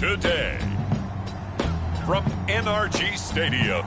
today. From NRG Stadium.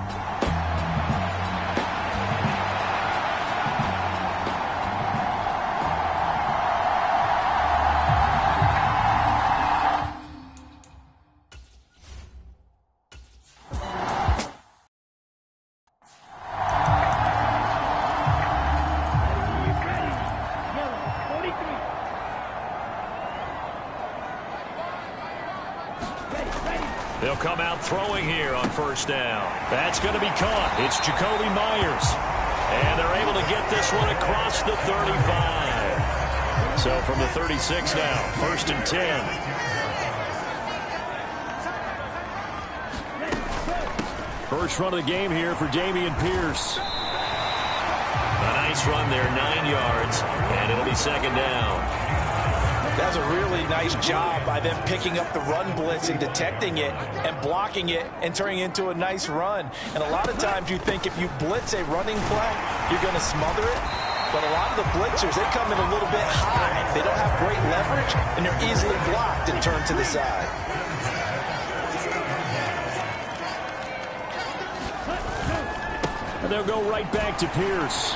They'll come out throwing here on first down. That's going to be caught. It's Jacoby Myers. And they're able to get this one across the 35. So from the 36 now, 1st and 10. First run of the game here for Dameon Pierce. A nice run there, 9 yards, and it'll be 2nd down. That's a really nice job by them picking up the run blitz and detecting it and blocking it and turning it into a nice run. And a lot of times you think if you blitz a running play, you're going to smother it. But a lot of the blitzers, they come in a little bit high. They don't have great leverage, and they're easily blocked and turned to the side. And they'll go right back to Pierce.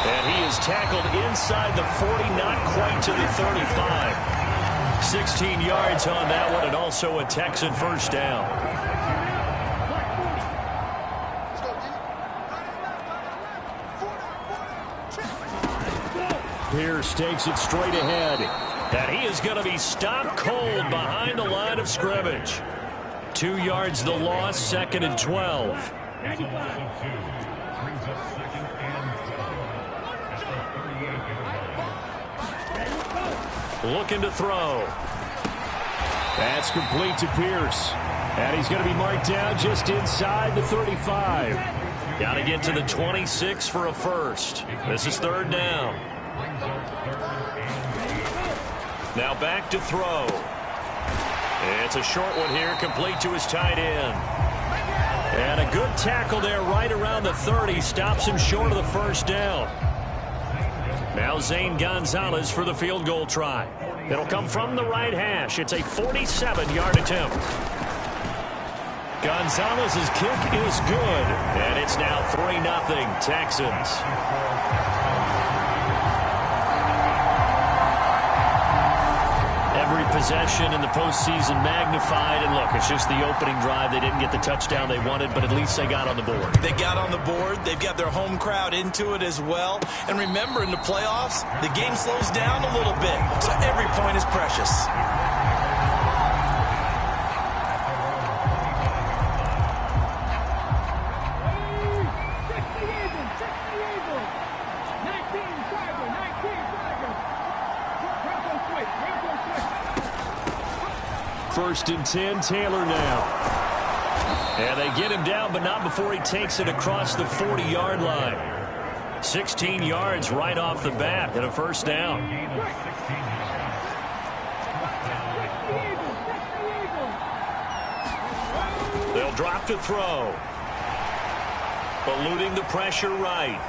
And he is tackled inside the 40, not quite to the 35. 16 yards on that one, and also a Texan first down. Pierce takes it straight ahead. And he is going to be stopped cold behind the line of scrimmage. 2 yards the loss, 2nd and 12. Looking to throw. That's complete to Pierce. And he's going to be marked down just inside the 35. Got to get to the 26 for a first. This is 3rd down. Now back to throw. It's a short one here, complete to his tight end. And a good tackle there right around the 30. Stops him short of the first down. Now Zane Gonzalez for the field goal try. It'll come from the right hash. It's a 47-yard attempt. Gonzalez's kick is good. And it's now 3-0 Texans. Every possession in the postseason magnified. And look, it's just the opening drive. They didn't get the touchdown they wanted, but at least they got on the board. They got on the board. They've got their home crowd into it as well. And remember, in the playoffs, the game slows down a little bit. So every point is precious. First and 10, Taylor now. And they get him down, but not before he takes it across the 40-yard line. 16 yards right off the bat and a first down. They'll drop to throw. Eluding the pressure right.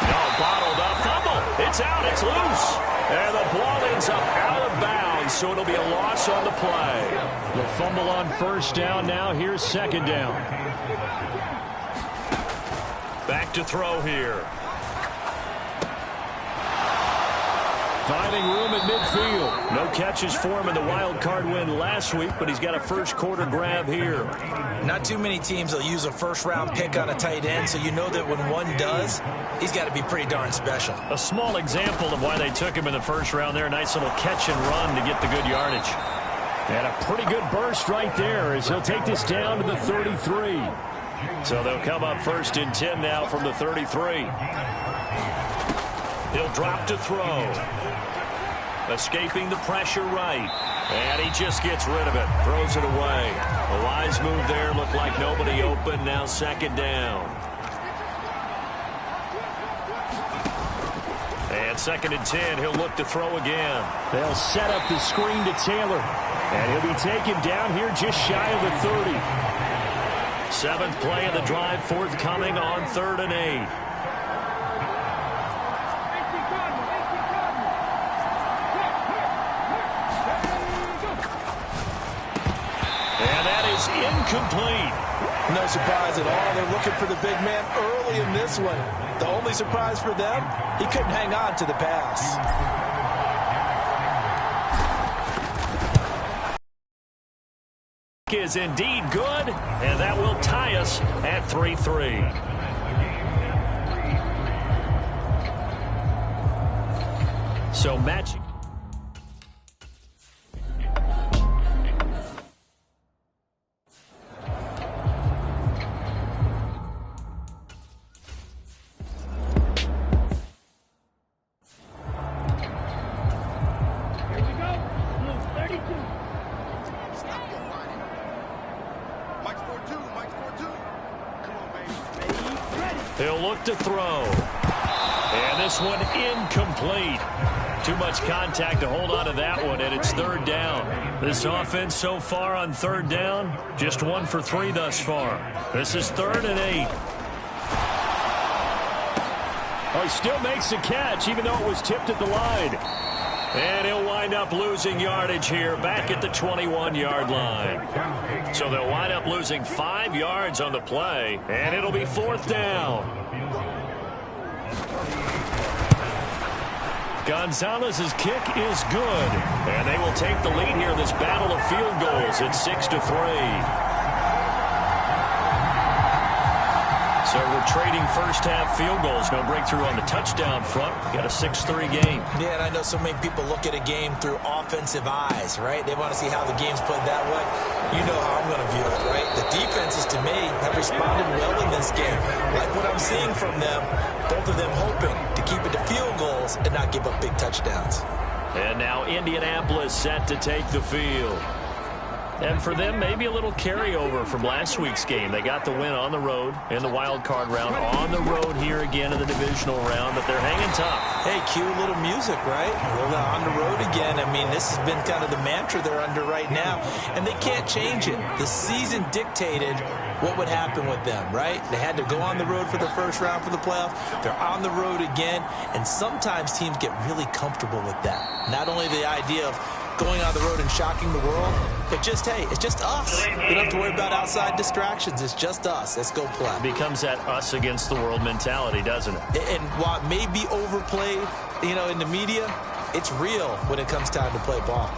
No, bottled up. Fumble. It's out. It's loose. And the ball ends up out of bounds, so it'll be a loss on the play. The fumble on first down. Now here's 2nd down. Back to throw here. Finding room at midfield. No catches for him in the wild card win last week, but he's got a first quarter grab here. Not too many teams will use a first-round pick on a tight end, so you know that when one does, he's got to be pretty darn special. A small example of why they took him in the first round there. Nice little catch and run to get the good yardage. And a pretty good burst right there as he'll take this down to the 33. So they'll come up 1st and 10 now from the 33. He'll drop to throw. Escaping the pressure right. And he just gets rid of it. Throws it away. A wise move there. Looked like nobody open. Now 2nd down. And 2nd and 10. He'll look to throw again. They'll set up the screen to Taylor. And he'll be taken down here just shy of the 30. 7th play of the drive forthcoming on 3rd and 8. incomplete. No surprise at all. They're looking for the big man early in this one. The only surprise for them, he couldn't hang on to the pass. Is indeed good, and that will tie us at 3-3. So matching. He'll look to throw. And this one incomplete. Too much contact to hold on to that one, and it's third down. This offense so far on third down, just 1 for 3 thus far. This is 3rd and 8. Oh, he still makes the catch, even though it was tipped at the line. And he'll wind up losing yardage here back at the 21-yard line. So they'll wind up losing 5 yards on the play, and it'll be 4th down. Gonzalez's kick is good, and they will take the lead here in this battle of field goals at 6-3. So we're trading first-half field goals. No breakthrough on the touchdown front. Got a 6-3 game. Yeah, and I know so many people look at a game through offensive eyes, right? They want to see how the game's played that way. You know how I'm going to view it, right? The defenses, to me, have responded well in this game. Like what I'm seeing from them, both of them hoping to keep it to field goals and not give up big touchdowns. And now Indianapolis set to take the field. And for them, maybe a little carryover from last week's game. They got the win on the road in the wild card round, on the road here again in the divisional round, but they're hanging tough. Hey, cue a little music, right? Well, on the road again. I mean, this has been kind of the mantra they're under right now, and they can't change it. The season dictated what would happen with them, right? They had to go on the road for the first round for the playoffs. They're on the road again, and sometimes teams get really comfortable with that. Not only the idea of going on the road and shocking the world, but just, hey, it's just us. We don't have to worry about outside distractions. It's just us. Let's go play. It becomes that us against the world mentality, doesn't it? And while it may be overplayed, you know, in the media, it's real when it comes time to play ball.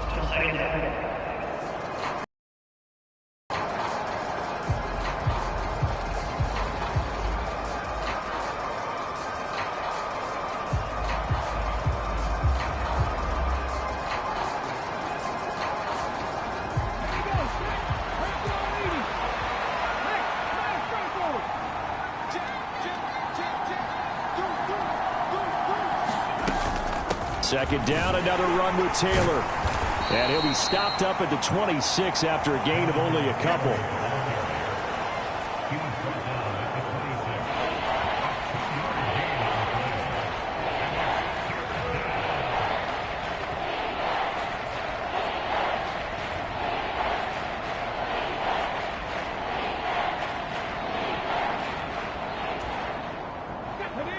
Second down, another run with Taylor. And he'll be stopped up at the 26 after a gain of only a couple.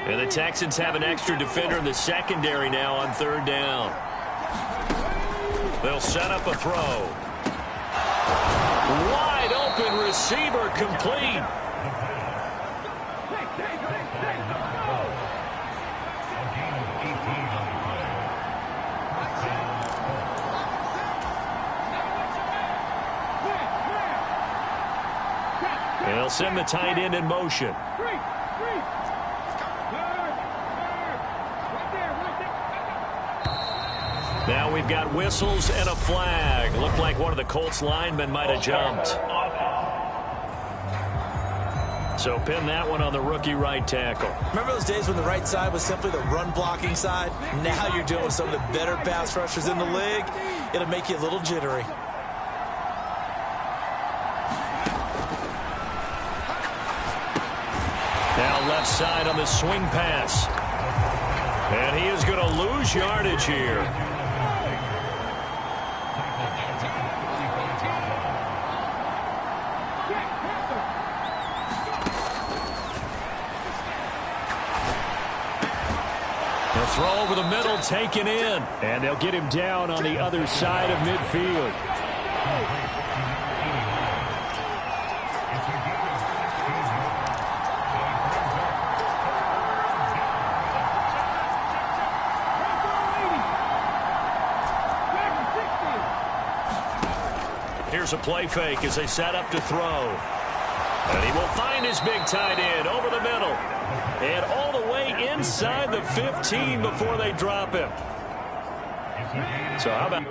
And the Texans have an extra defender in the secondary now on third down. They'll set up a throw. Wide open receiver complete. And they'll send the tight end in motion. Now we've got whistles and a flag. Looked like one of the Colts linemen might have jumped. So pin that one on the rookie right tackle. Remember those days when the right side was simply the run-blocking side? Now you're dealing with some of the better pass rushers in the league. It'll make you a little jittery. Now left side on the swing pass. And he is going to lose yardage here. The throw over the middle taken in. And they'll get him down on the other side of midfield. here's a play fake as they set up to throw. And he will find his big tight end over the middle. And all the way inside the 15 before they drop him. So how about...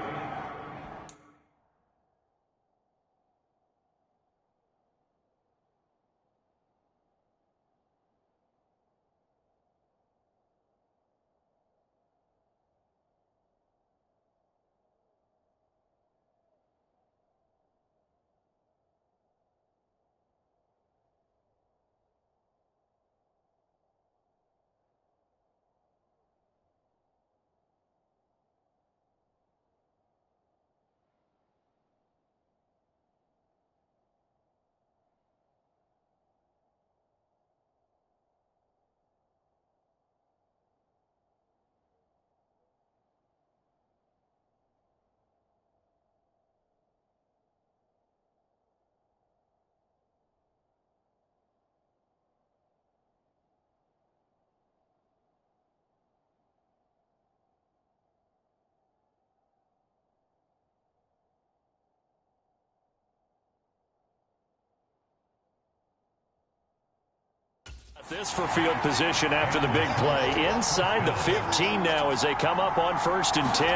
This for field position after the big play. Inside the 15 now as they come up on 1st and 10.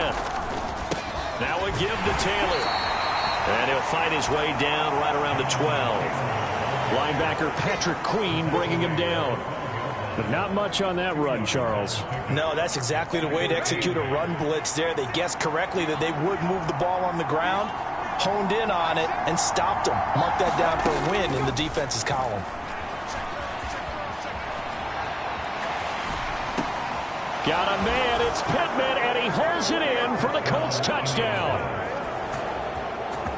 Now a give to Taylor. And he'll find his way down right around the 12. Linebacker Patrick Queen bringing him down. But not much on that run, Charles. No, that's exactly the way to execute a run blitz there. They guessed correctly that they would move the ball on the ground, honed in on it, and stopped them. Mark that down for a win in the defense's column. Got a man, it's Pittman, and he holds it in for the Colts touchdown.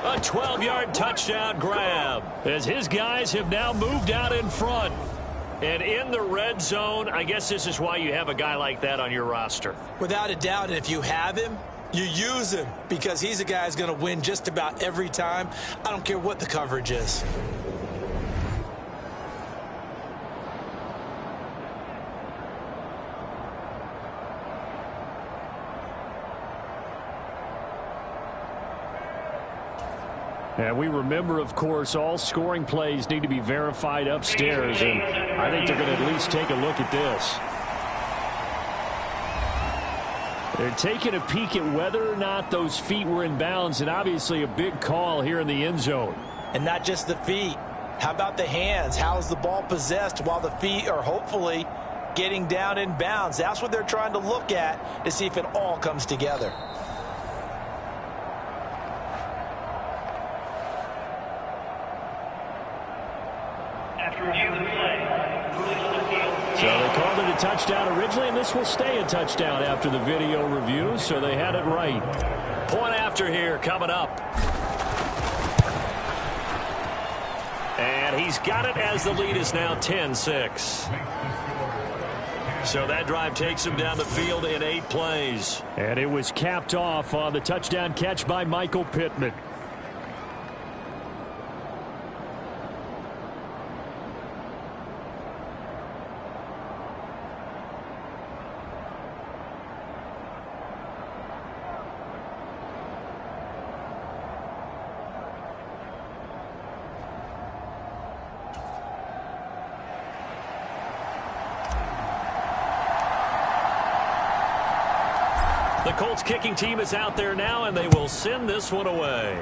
A 12-yard touchdown grab as his guys have now moved out in front. And in the red zone, I guess this is why you have a guy like that on your roster. Without a doubt, and if you have him, you use him because he's a guy who's going to win just about every time. I don't care what the coverage is. And we remember, of course, all scoring plays need to be verified upstairs, and I think they're going to at least take a look at this. They're taking a peek at whether or not those feet were in bounds, and obviously a big call here in the end zone. And not just the feet. How about the hands? How is the ball possessed while the feet are hopefully getting down in bounds? That's what they're trying to look at to see if it all comes together. So they called it a touchdown originally, and this will stay a touchdown after the video review, so they had it right. Point after here coming up. And he's got it as the lead is now 10-6. So that drive takes him down the field in 8 plays. And it was capped off on the touchdown catch by Michael Pittman. The Colts kicking team is out there now, and they will send this one away.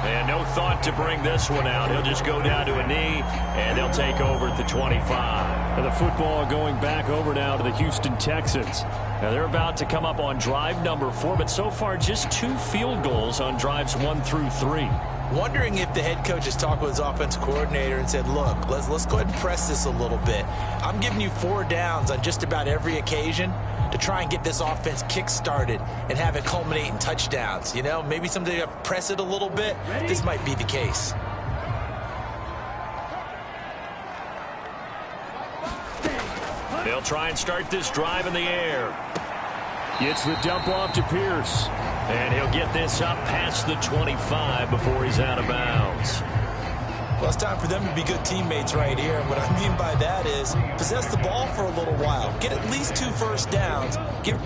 And no thought to bring this one out. He'll just go down to a knee, and they'll take over at the 25. And the football going back over now to the Houston Texans. Now they're about to come up on drive number 4, but so far just 2 field goals on drives 1 through 3. Wondering if the head coach has talked with his offensive coordinator and said, look, let's go ahead and press this a little bit. I'm giving you 4 downs on just about every occasion to try and get this offense kick-started and have it culminate in touchdowns. You know, maybe someday you press it a little bit. This might be the case. They'll try and start this drive in the air. Gets the dump off to Pierce. And he'll get this up past the 25 before he's out of bounds. Well, it's time for them to be good teammates right here. And what I mean by that is possess the ball for a little while. Get at least 2 first downs. Give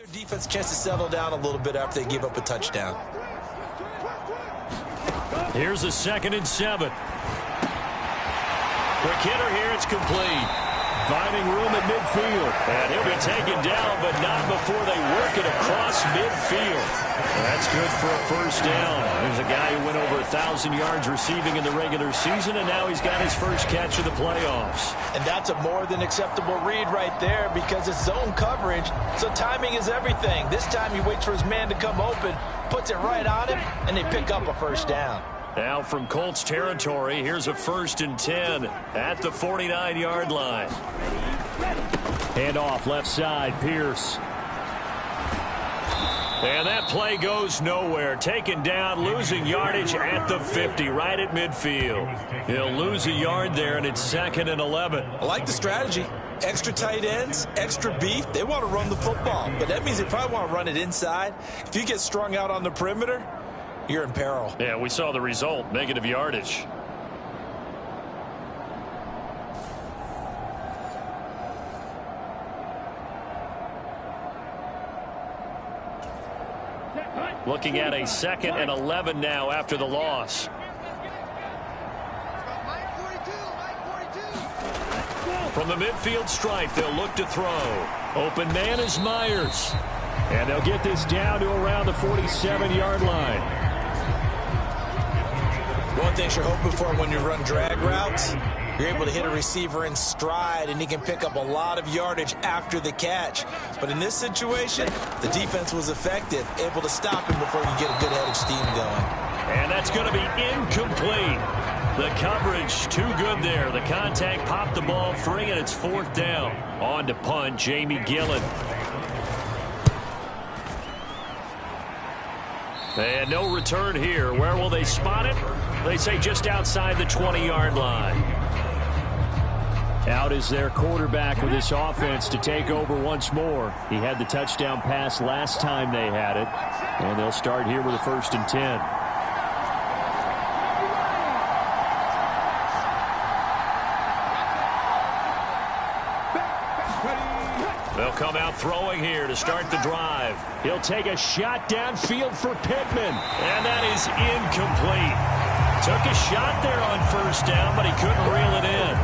Their defense a chance to settle down a little bit after they give up a touchdown. Here's a 2nd and 7. Quick hitter here, it's complete. Finding room at midfield. And he'll be taken down, but not before they work it across midfield. That's good for a first down. There's a guy who went over 1,000 yards receiving in the regular season, and now he's got his first catch of the playoffs. And that's a more than acceptable read right there because it's zone coverage, so timing is everything. This time he waits for his man to come open, puts it right on him, and they pick up a first down. Now from Colts territory, here's a 1st and 10 at the 49-yard line. Hand off left side, Pierce. And that play goes nowhere. Taken down, losing yardage at the 50, right at midfield. He'll lose a yard there, and it's 2nd and 11. I like the strategy. Extra tight ends, extra beef. They want to run the football, but that means they probably want to run it inside. If you get strung out on the perimeter, you're in peril. Yeah, we saw the result, negative yardage. Looking at a 2nd and 11 now after the loss. From the midfield stripe, they'll look to throw. Open man is Myers. And they'll get this down to around the 47-yard line. One thing you're hoping for when you run drag routes, you're able to hit a receiver in stride, and he can pick up a lot of yardage after the catch. But in this situation, the defense was effective, able to stop him before you get a good head of steam going. And that's going to be incomplete. The coverage too good there. The contact popped the ball free, and it's 4th down. On to punt, Jamie Gillen. And no return here. Where will they spot it? They say just outside the 20-yard line. Out is their quarterback with this offense to take over once more. He had the touchdown pass last time they had it. And they'll start here with a 1st and 10. They'll come out throwing here to start the drive. He'll take a shot downfield for Pittman. And that is incomplete. Took a shot there on 1st down, but he couldn't reel it in.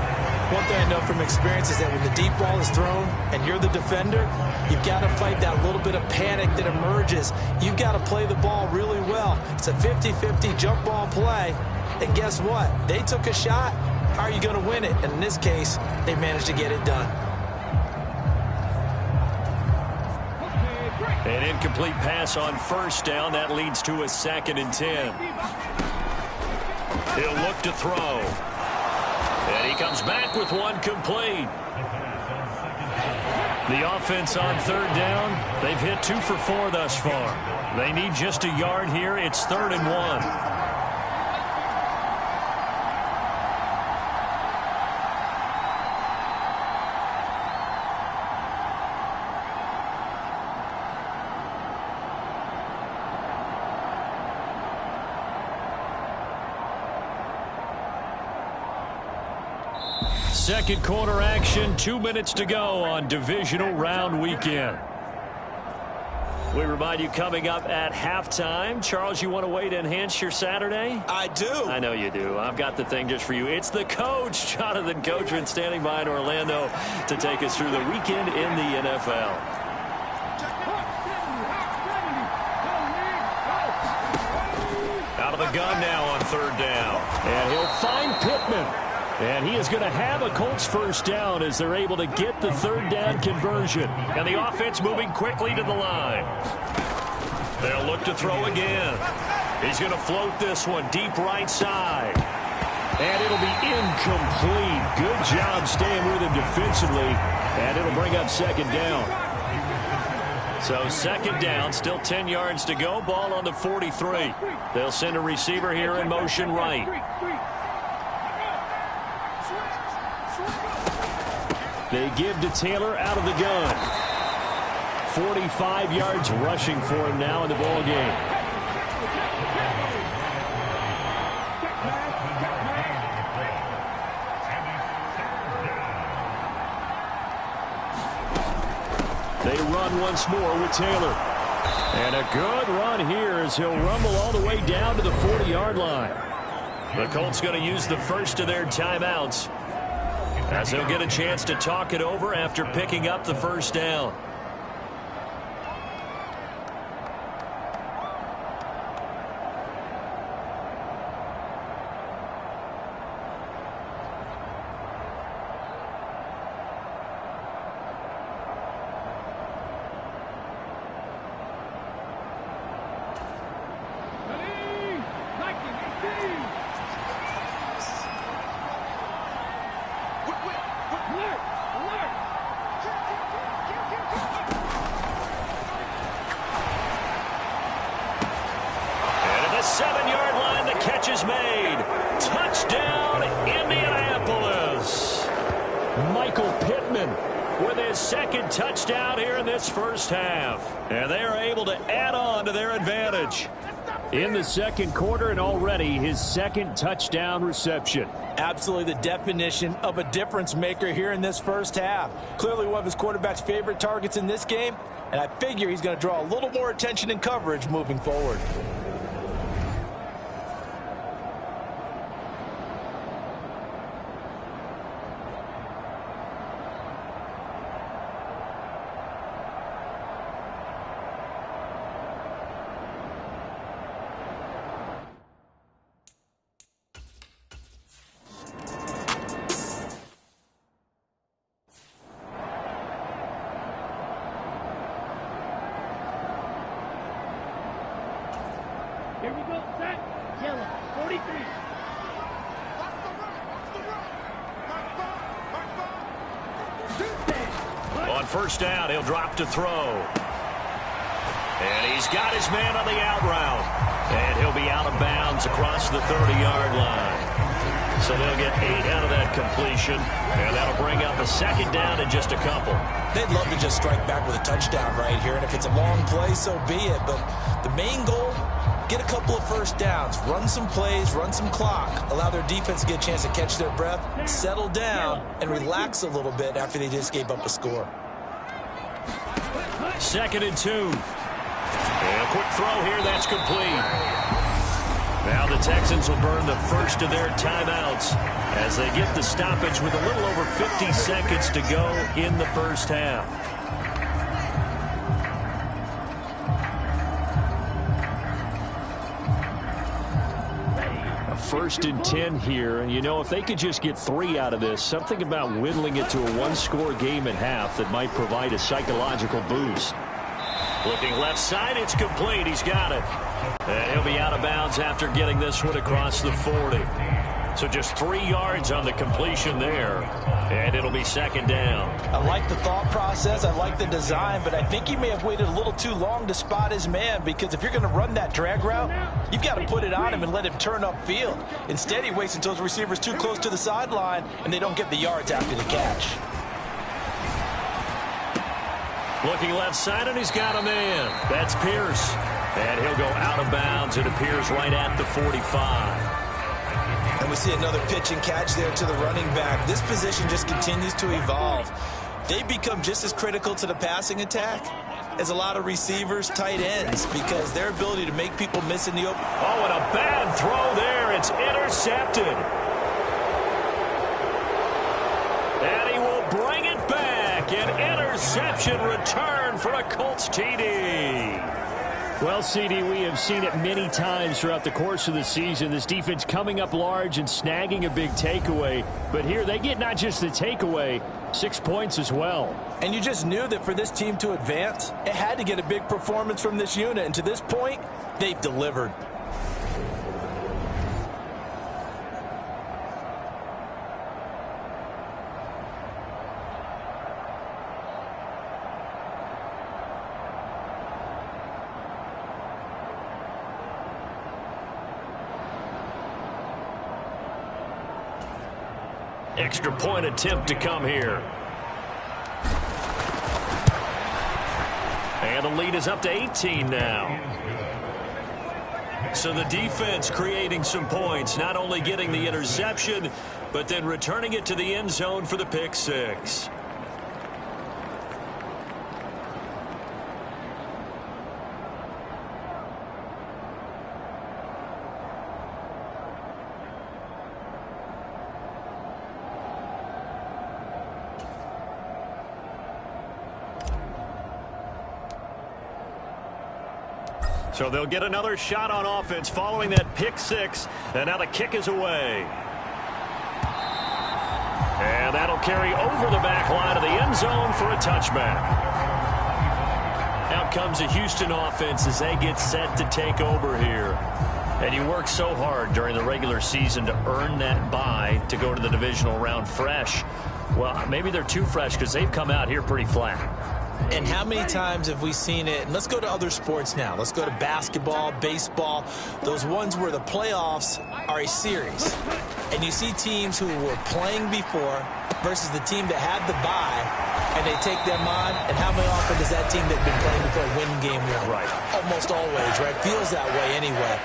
One thing I know from experience is that when the deep ball is thrown and you're the defender, you've got to fight that little bit of panic that emerges. You've got to play the ball really well. It's a 50-50 jump ball play. And guess what? They took a shot. How are you going to win it? And in this case, they managed to get it done. An incomplete pass on 1st down. That leads to a 2nd and 10. He'll look to throw. And he comes back with one complete. The offense on 3rd down, they've hit 2 for 4 thus far. They need just a yard here. It's 3rd and 1. Second quarter action, 2 minutes to go on divisional round weekend. We remind you coming up at halftime. Charles, you want a way to enhance your Saturday? I do. I know you do. I've got the thing just for you. It's the coach, Jonathan Coachman, standing by in Orlando to take us through the weekend in the NFL. Out of the gun now on 3rd down. And he'll find Pittman. And he is going to have a Colts first down as they're able to get the 3rd down conversion. And the offense moving quickly to the line. They'll look to throw again. He's going to float this one deep right side. And it'll be incomplete. Good job staying with him defensively. And it'll bring up 2nd down. So 2nd down, still 10 yards to go. Ball on the 43. They'll send a receiver here in motion right. They give to Taylor out of the gun. 45 yards rushing for him now in the ball game. They run once more with Taylor. And a good run here as he'll rumble all the way down to the 40-yard line. The Colts going to use the first of their timeouts as they'll get a chance to talk it over after picking up the first down. Touchdown here in this first half. And they are able to add on to their advantage. In the second quarter and already his second touchdown reception. Absolutely the definition of a difference maker here in this first half. Clearly one of his quarterback's favorite targets in this game. And I figure he's going to draw a little more attention and coverage moving forward. Here we go, set, yellow, 43. On first down, he'll drop to throw. And he's got his man on the out route. And he'll be out of bounds across the 30-yard line. So they'll get 8 out of that completion. And that'll bring up a second down in just a couple. They'd love to just strike back with a touchdown right here. And if it's a long play, so be it. But the main goal, get a couple of first downs, run some plays, run some clock, allow their defense to get a chance to catch their breath, settle down, and relax a little bit after they just gave up a score. 2nd and 2. And a quick throw here, that's complete. Now the Texans will burn the first of their timeouts as they get the stoppage with a little over 50 seconds to go in the first half. A 1st and 10 here, and you know, if they could just get 3 out of this, something about whittling it to a one-score game at half that might provide a psychological boost. Looking left side, it's complete. He's got it. And he'll be out of bounds after getting this one across the 40. So just 3 yards on the completion there. And it'll be second down. I like the thought process. I like the design. But I think he may have waited a little too long to spot his man. Because if you're going to run that drag route, you've got to put it on him and let him turn upfield. Instead, he waits until his receiver's too close to the sideline and they don't get the yards after the catch. Looking left side, and he's got a man. That's Pierce. And he'll go out of bounds. It appears right at the 45. And we see another pitch and catch there to the running back. This position just continues to evolve. They become just as critical to the passing attack as a lot of receivers, tight ends, because their ability to make people miss in the open. Oh, and a bad throw there. It's intercepted. And he will bring it back. An interception return for a Colts TD. Well, CD, we have seen it many times throughout the course of the season. This defense coming up large and snagging a big takeaway. But here they get not just the takeaway, 6 points as well. And you just knew that for this team to advance, it had to get a big performance from this unit. And to this point, they've delivered. Extra point attempt to come here. And the lead is up to 18 now. So the defense creating some points, not only getting the interception, but then returning it to the end zone for the pick six. So they'll get another shot on offense following that pick six. And now the kick is away. And that'll carry over the back line of the end zone for a touchback. Out comes the Houston offense as they get set to take over here. And you work so hard during the regular season to earn that bye to go to the divisional round fresh. Well, maybe they're too fresh because they've come out here pretty flat. And how many times have we seen it? And let's go to other sports now. Let's go to basketball, baseball, those ones where the playoffs are a series. And you see teams who were playing before versus the team that had the bye, and they take them on. And how many often does that team that's been playing before win game one? Right. Almost always, right? Feels that way anyway.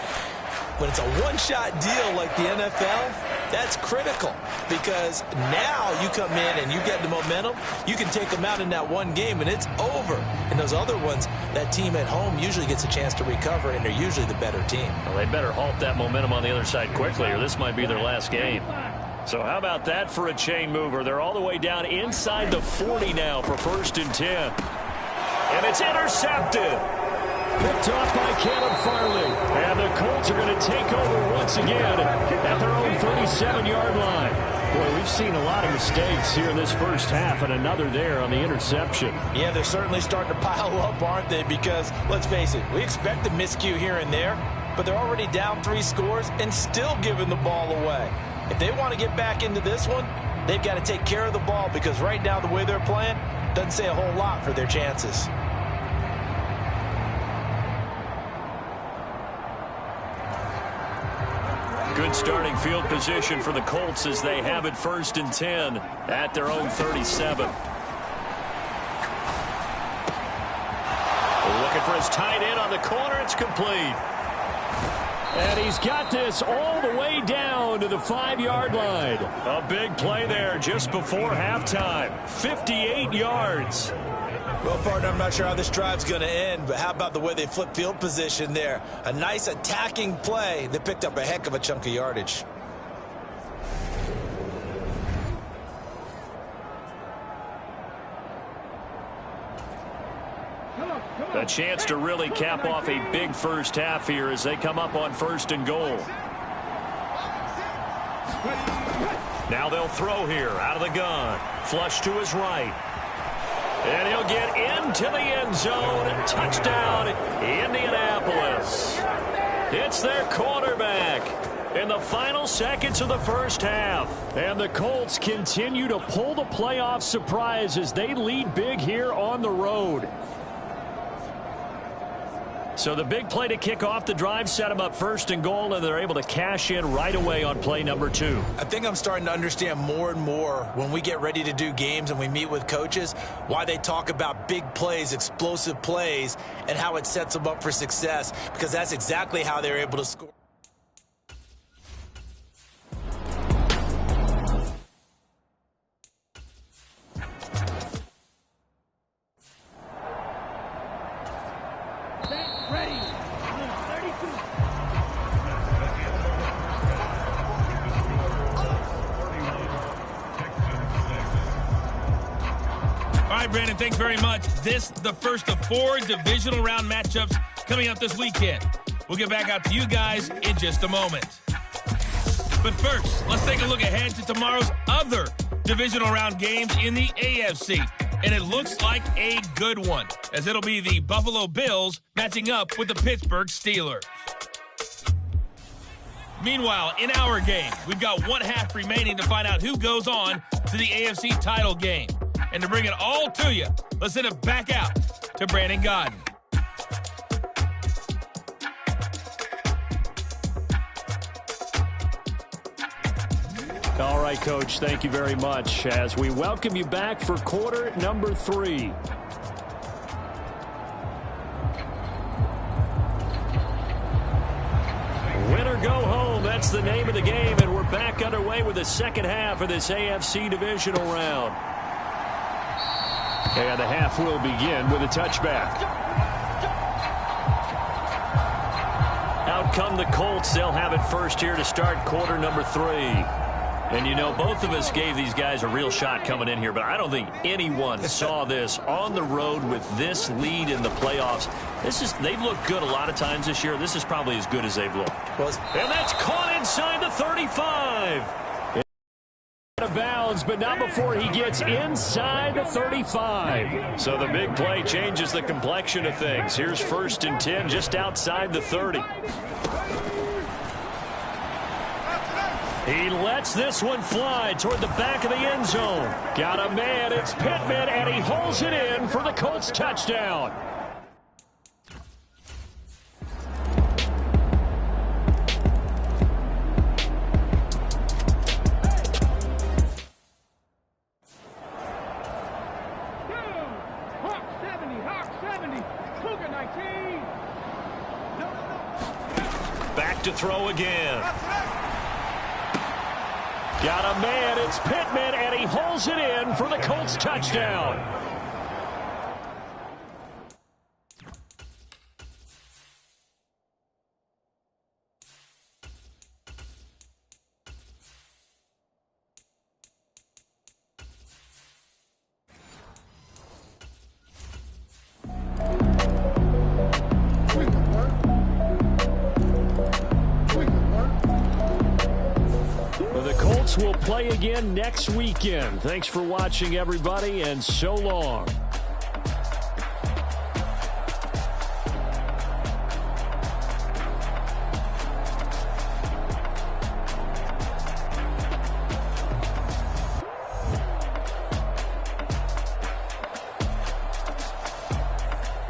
When it's a one-shot deal like the NFL, that's critical because now you come in and you get the momentum. You can take them out in that one game, and it's over. And those other ones, that team at home usually gets a chance to recover, and they're usually the better team. Well, they better halt that momentum on the other side quickly, or this might be their last game. So how about that for a chain mover? They're all the way down inside the 40 now for 1st and 10. And it's intercepted. Picked off by Caleb Farley. And the Colts are going to take over once again at their own 37-yard line. Boy, we've seen a lot of mistakes here in this first half, and another there on the interception. Yeah, they're certainly starting to pile up, aren't they? Because, let's face it, we expect a miscue here and there, but they're already down 3 scores and still giving the ball away. If they want to get back into this one, they've got to take care of the ball because right now the way they're playing doesn't say a whole lot for their chances. Good starting field position for the Colts as they have it 1st and 10 at their own 37. Looking for his tight end on the corner. It's complete. And he's got this all the way down to the 5-yard line. A big play there just before halftime. 58 yards. Well, partner, I'm not sure how this drive's going to end, but how about the way they flip field position there? A nice attacking play that picked up a heck of a chunk of yardage. A chance to really cap off a big first half here as they come up on 1st and goal. Now they'll throw here out of the gun. Flush to his right. And he'll get into the end zone. Touchdown, Indianapolis. It's their quarterback in the final seconds of the first half. And the Colts continue to pull the playoff surprise as they lead big here on the road. So the big play to kick off the drive set them up 1st and goal, and they're able to cash in right away on play number 2. I think I'm starting to understand more and more when we get ready to do games and we meet with coaches why they talk about big plays, explosive plays, and how it sets them up for success, because that's exactly how they're able to score. Brandon, thanks very much. This the first of 4 divisional round matchups coming up this weekend. We'll get back out to you guys in just a moment. But first, let's take a look ahead to tomorrow's other divisional round games in the AFC. And it looks like a good one, as it'll be the Buffalo Bills matching up with the Pittsburgh Steelers. Meanwhile, in our game, we've got 1 half remaining to find out who goes on to the AFC title game. And to bring it all to you, let's send it back out to Brandon Godden. All right, Coach, thank you very much as we welcome you back for quarter number 3. Win or go home, that's the name of the game, and we're back underway with the second half of this AFC divisional round. And the half will begin with a touchback. Out come the Colts. They'll have it first here to start quarter number 3. And, you know, both of us gave these guys a real shot coming in here, but I don't think anyone saw this on the road with this lead in the playoffs. They've looked good a lot of times this year. This is probably as good as they've looked. And that's caught inside the 35. Out of bounds, but not before he gets inside the 35. So the big play changes the complexion of things. Here's 1st and 10 just outside the 30. He lets this one fly toward the back of the end zone. Got a man, it's Pittman, and he holds it in for the Colts touchdown. Back to throw again. Got a man, it's Pittman, and he holds it in for the Colts touchdown. Will play again next weekend. Thanks for watching, everybody, and so long.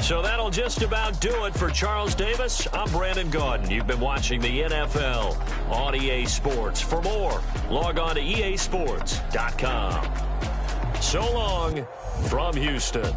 So that'll just about do it for Charles Davis. I'm Brandon Gaudin. You've been watching the NFL on EA Sports. For more, log on to easports.com. So long from Houston.